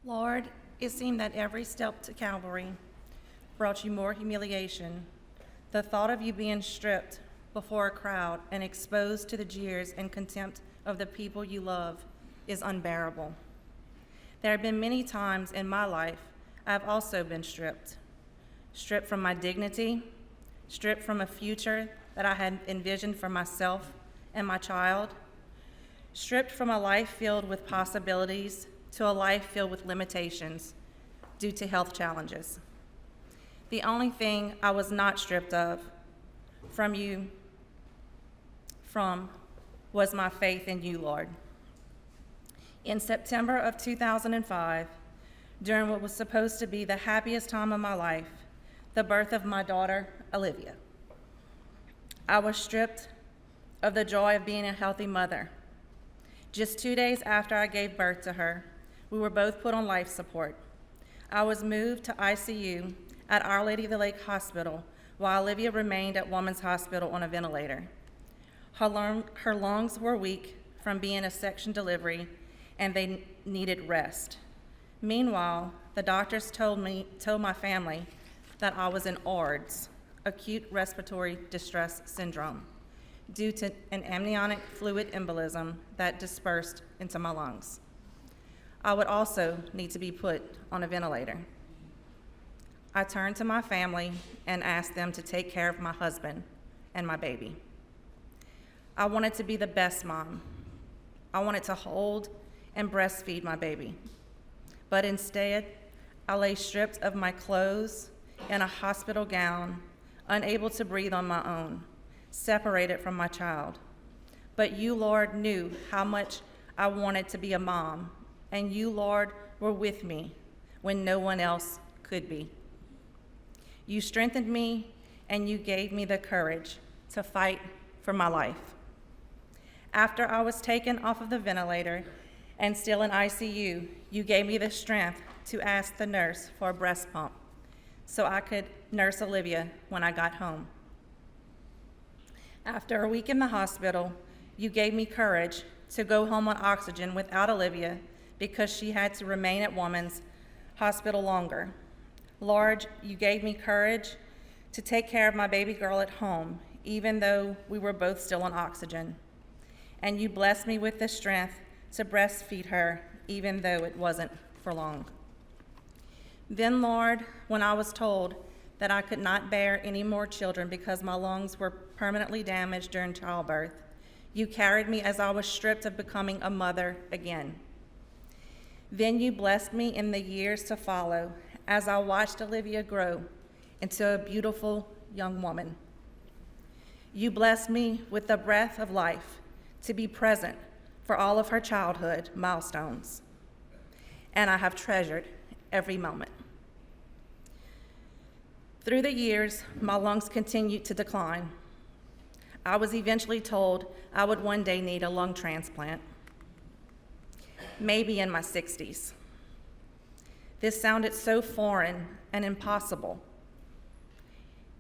Lord, it seemed that every step to Calvary brought you more humiliation. The thought of you being stripped before a crowd and exposed to the jeers and contempt of the people you love is unbearable. There have been many times in my life I have also been stripped. Stripped from my dignity, stripped from a future that I had envisioned for myself and my child, stripped from a life filled with possibilities to a life filled with limitations due to health challenges. The only thing I was not stripped of from was my faith in you, Lord. In September of 2005, during what was supposed to be the happiest time of my life, the birth of my daughter, Olivia, I was stripped of the joy of being a healthy mother. Just 2 days after I gave birth to her, we were both put on life support. I was moved to ICU at Our Lady of the Lake Hospital while Olivia remained at Women's Hospital on a ventilator. Her lungs were weak from being a section delivery and they needed rest. Meanwhile, the doctors told my family that I was in ARDS, acute respiratory distress syndrome, due to an amniotic fluid embolism that dispersed into my lungs. I would also need to be put on a ventilator. I turned to my family and asked them to take care of my husband and my baby. I wanted to be the best mom. I wanted to hold and breastfeed my baby. But instead, I lay stripped of my clothes in a hospital gown, unable to breathe on my own, separated from my child. But you, Lord, knew how much I wanted to be a mom, and you, Lord, were with me when no one else could be. You strengthened me, and you gave me the courage to fight for my life. After I was taken off of the ventilator and still in ICU, you gave me the strength to ask the nurse for a breast pump so I could nurse Olivia when I got home. After a week in the hospital, you gave me courage to go home on oxygen without Olivia because she had to remain at Women's Hospital longer. Lord, you gave me courage to take care of my baby girl at home, even though we were both still on oxygen. And you blessed me with the strength to breastfeed her, even though it wasn't for long. Then, Lord, when I was told that I could not bear any more children because my lungs were permanently damaged during childbirth, you carried me as I was stripped of becoming a mother again. Then you blessed me in the years to follow as I watched Olivia grow into a beautiful young woman. You blessed me with the breath of life to be present for all of her childhood milestones, and I have treasured every moment. Through the years, my lungs continued to decline. I was eventually told I would one day need a lung transplant, maybe in my 60s. This sounded so foreign and impossible.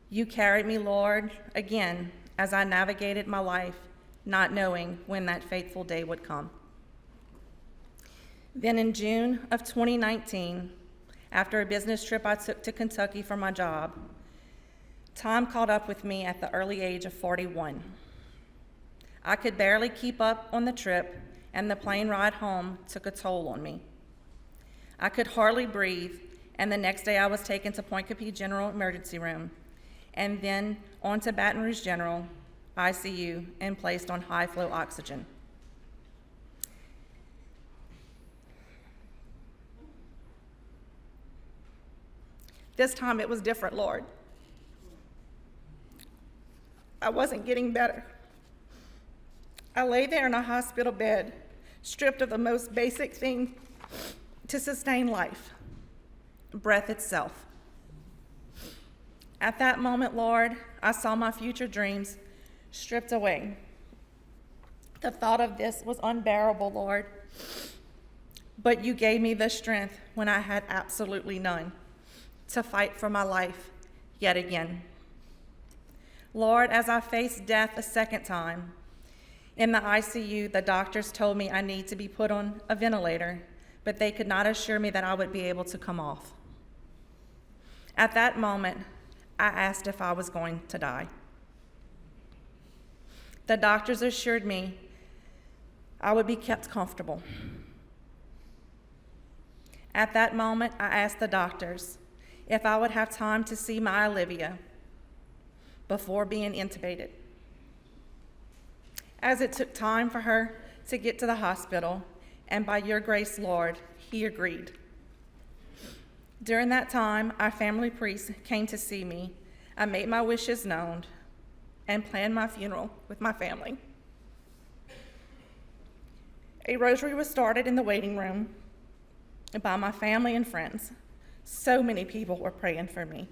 You carried me, Lord, again as I navigated my life, not knowing when that fateful day would come. Then in June of 2019, after a business trip I took to Kentucky for my job, time caught up with me at the early age of 41. I could barely keep up on the trip, and the plane ride home took a toll on me. I could hardly breathe, and the next day I was taken to Point Copee General Emergency Room, and then on to Baton Rouge General ICU and placed on high-flow oxygen. This time it was different, Lord. I wasn't getting better. I lay there in a hospital bed, stripped of the most basic thing to sustain life, breath itself. At that moment, Lord, I saw my future dreams stripped away. The thought of this was unbearable, Lord, but you gave me the strength when I had absolutely none to fight for my life yet again. Lord, as I faced death a second time, in the ICU, the doctors told me I need to be put on a ventilator but they could not assure me that I would be able to come off. At that moment, I asked if I was going to die. The doctors assured me I would be kept comfortable. At that moment, I asked the doctors if I would have time to see my Olivia before being intubated. As it took time for her to get to the hospital, and by your grace, Lord, he agreed. During that time, our family priest came to see me. I made my wishes known and planned my funeral with my family. A rosary was started in the waiting room by my family and friends. So many people were praying for me.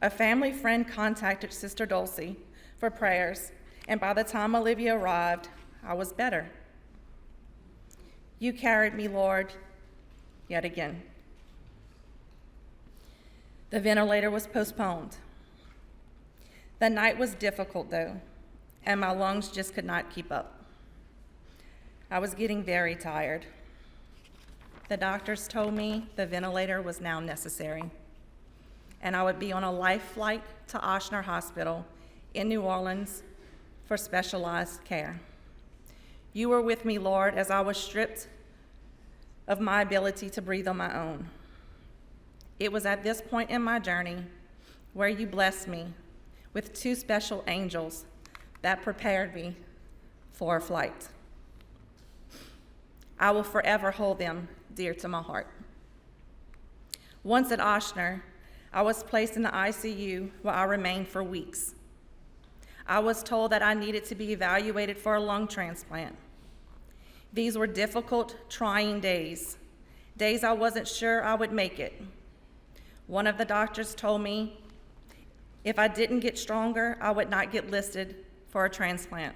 A family friend contacted Sister Dulcie for prayers, and by the time Olivia arrived, I was better. You carried me, Lord, yet again. The ventilator was postponed. The night was difficult, though, and my lungs just could not keep up. I was getting very tired. The doctors told me the ventilator was now necessary, and I would be on a life flight to Ochsner Hospital in New Orleans for specialized care. You were with me, Lord, as I was stripped of my ability to breathe on my own. It was at this point in my journey where you blessed me with two special angels that prepared me for a flight. I will forever hold them dear to my heart. Once at Ochsner, I was placed in the ICU where I remained for weeks. I was told that I needed to be evaluated for a lung transplant. These were difficult, trying days I wasn't sure I would make it. One of the doctors told me if I didn't get stronger, I would not get listed for a transplant.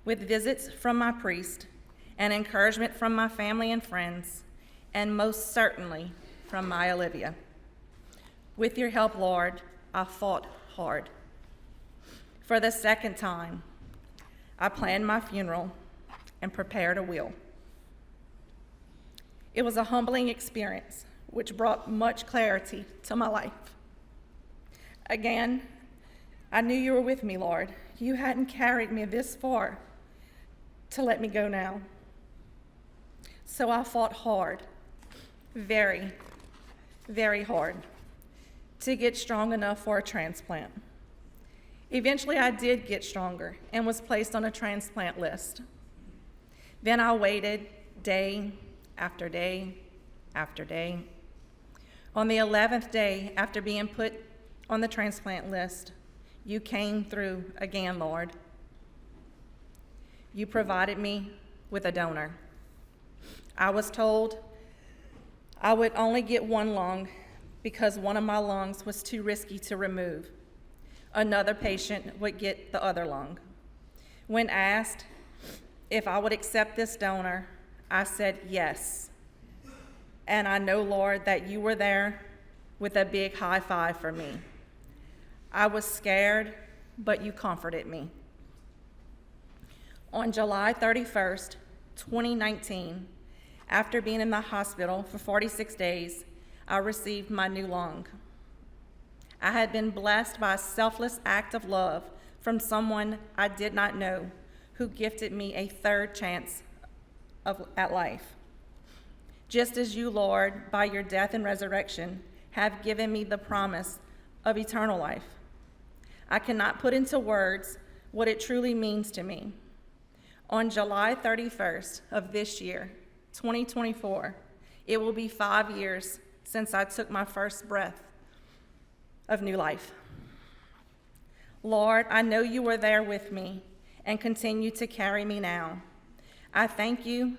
With visits from my priest and encouragement from my family and friends, and most certainly from my Olivia. With your help, Lord, I fought hard. For the second time, I planned my funeral and prepared a will. It was a humbling experience, which brought much clarity to my life. Again, I knew you were with me, Lord. You hadn't carried me this far to let me go now. So I fought hard, very, very hard, to get strong enough for a transplant. Eventually, I did get stronger and was placed on a transplant list. Then I waited day after day after day. On the 11th day, after being put on the transplant list, you came through again, Lord. You provided me with a donor. I was told I would only get one lung because one of my lungs was too risky to remove. Another patient would get the other lung. When asked if I would accept this donor, I said yes. And I know, Lord, that you were there with a big high five for me. I was scared, but you comforted me. On July 31st, 2019, after being in the hospital for 46 days, I received my new lung. I had been blessed by a selfless act of love from someone I did not know who gifted me a third chance at life. Just as you, Lord, by your death and resurrection, have given me the promise of eternal life. I cannot put into words what it truly means to me. On July 31st of this year, 2024, it will be 5 years since I took my first breath of new life. Lord, I know you were there with me and continue to carry me now. I thank you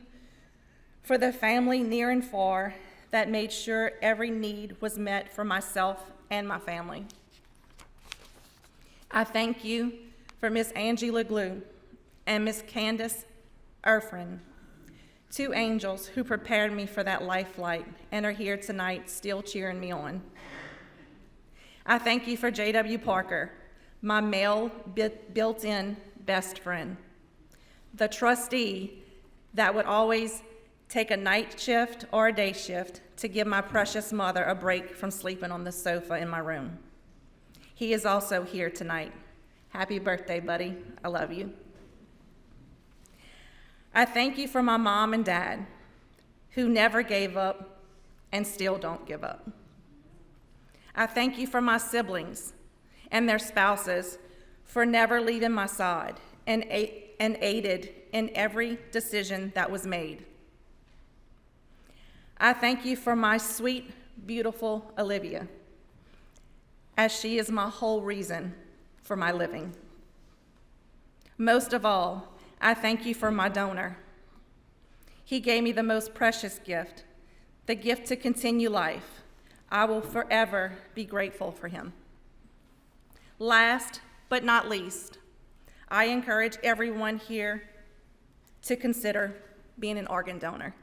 for the family near and far that made sure every need was met for myself and my family. I thank you for Miss Angie LeGlue and Miss Candace Erfrin, two angels who prepared me for that life flight and are here tonight still cheering me on. I thank you for J.W. Parker, my male built-in best friend, the trustee that would always take a night shift or a day shift to give my precious mother a break from sleeping on the sofa in my room. He is also here tonight. Happy birthday, buddy. I love you. I thank you for my mom and dad, who never gave up and still don't give up. I thank you for my siblings and their spouses for never leaving my side and aided in every decision that was made. I thank you for my sweet, beautiful Olivia, as she is my whole reason for my living. Most of all, I thank you for my donor. He gave me the most precious gift, the gift to continue life. I will forever be grateful for him. Last but not least, I encourage everyone here to consider being an organ donor.